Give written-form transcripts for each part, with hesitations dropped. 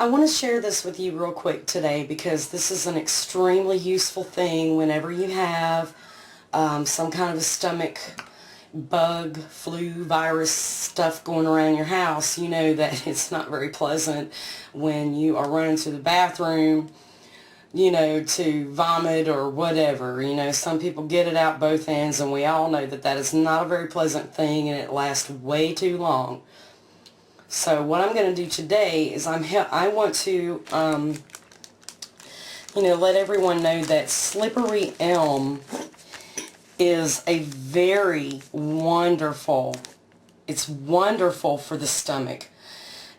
I want to share this with you real quick today because this is an extremely useful thing whenever you have some kind of a stomach bug, flu, virus stuff going around your house. You know that it's not very pleasant when you are running to the bathroom, you know, to vomit or whatever. You know, some people get it out both ends, and we all know that that is not a very pleasant thing, and it lasts way too long. So what I'm going to do today is I want to, you know, let everyone know that slippery elm is a very wonderful, it's wonderful for the stomach,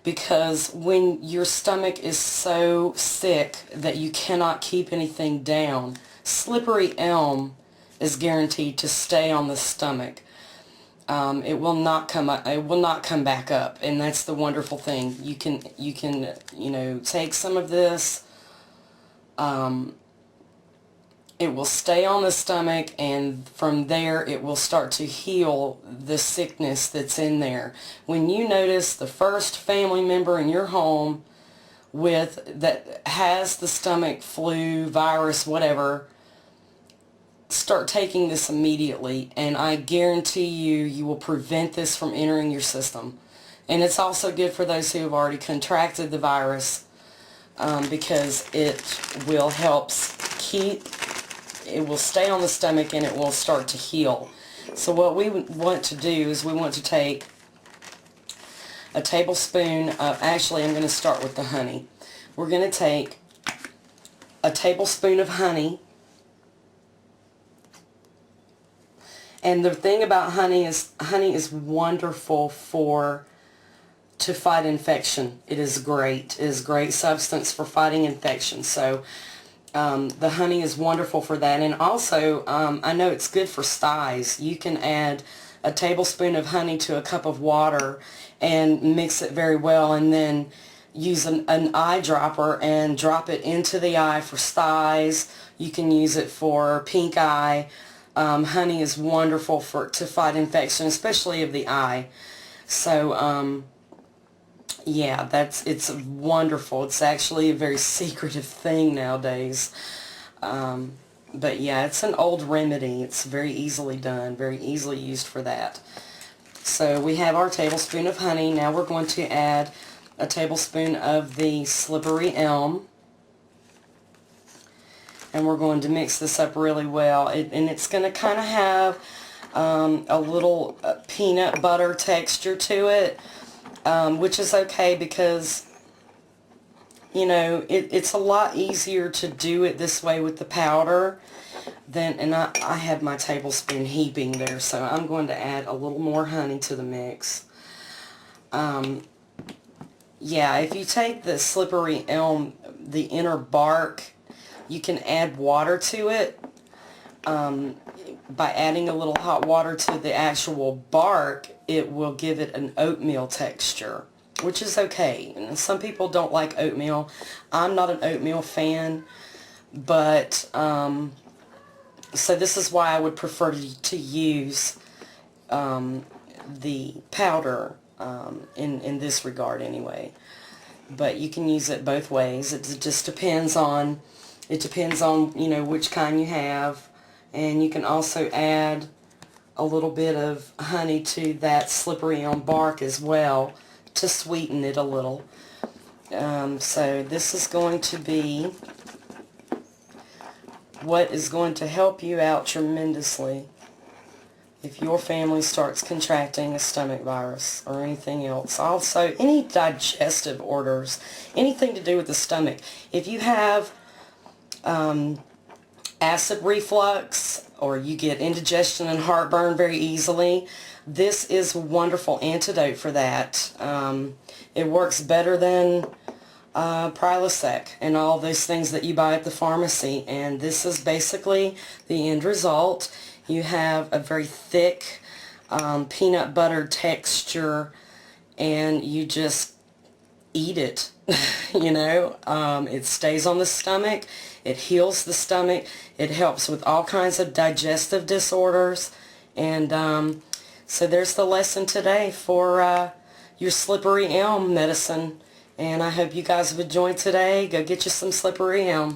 because when your stomach is so sick that you cannot keep anything down, slippery elm is guaranteed to stay on the stomach. It will not come up, it will not come back up, and that's the wonderful thing. You can you know, take some of this. It will stay on the stomach, and from there it will start to heal the sickness that's in there. When you notice the first family member in your home that has the stomach flu, virus, whatever, start taking this immediately, and I guarantee you will prevent this from entering your system. And it's also good for those who have already contracted the virus, because it will help it will stay on the stomach and it will start to heal. So what we want to do is we want to take a tablespoon of, actually I'm going to start with the honey. We're going to take a tablespoon of honey. And the thing about honey is wonderful to fight infection. It is great. It is a great substance for fighting infection. So the honey is wonderful for that. And also, I know it's good for styes. You can add a tablespoon of honey to a cup of water and mix it very well, and then use an eyedropper and drop it into the eye for styes. You can use it for pink eye. Honey is wonderful to fight infection, especially of the eye. So, yeah, it's wonderful. It's actually a very secretive thing nowadays. But yeah, it's an old remedy. It's very easily done, very easily used for that. So we have our tablespoon of honey. Now we're going to add a tablespoon of the slippery elm. And we're going to mix this up really well. And it's going to kind of have a little peanut butter texture to it. Which is okay because, you know, it's a lot easier to do it this way with the powder and I have my tablespoon heaping there, so I'm going to add a little more honey to the mix. Yeah, if you take the slippery elm, the inner bark, you can add water to it. By adding a little hot water to the actual bark, it will give it an oatmeal texture, which is okay. And some people don't like oatmeal. I'm not an oatmeal fan, but so this is why I would prefer to use the powder in this regard anyway. But you can use it both ways. It just depends on you know, which kind you have. And you can also add a little bit of honey to that slippery elm bark as well to sweeten it a little. So this is going to be what is going to help you out tremendously if your family starts contracting a stomach virus or anything else. Also, any digestive orders, anything to do with the stomach. If you have acid reflux, or you get indigestion and heartburn very easily, this is a wonderful antidote for that. It works better than Prilosec and all those things that you buy at the pharmacy, and this is basically the end result. You have a very thick peanut butter texture, and you just eat it. You know, it stays on the stomach, it heals the stomach, it helps with all kinds of digestive disorders, and so there's the lesson today for your slippery elm medicine. And I hope you guys have enjoyed today. Go get you some slippery elm.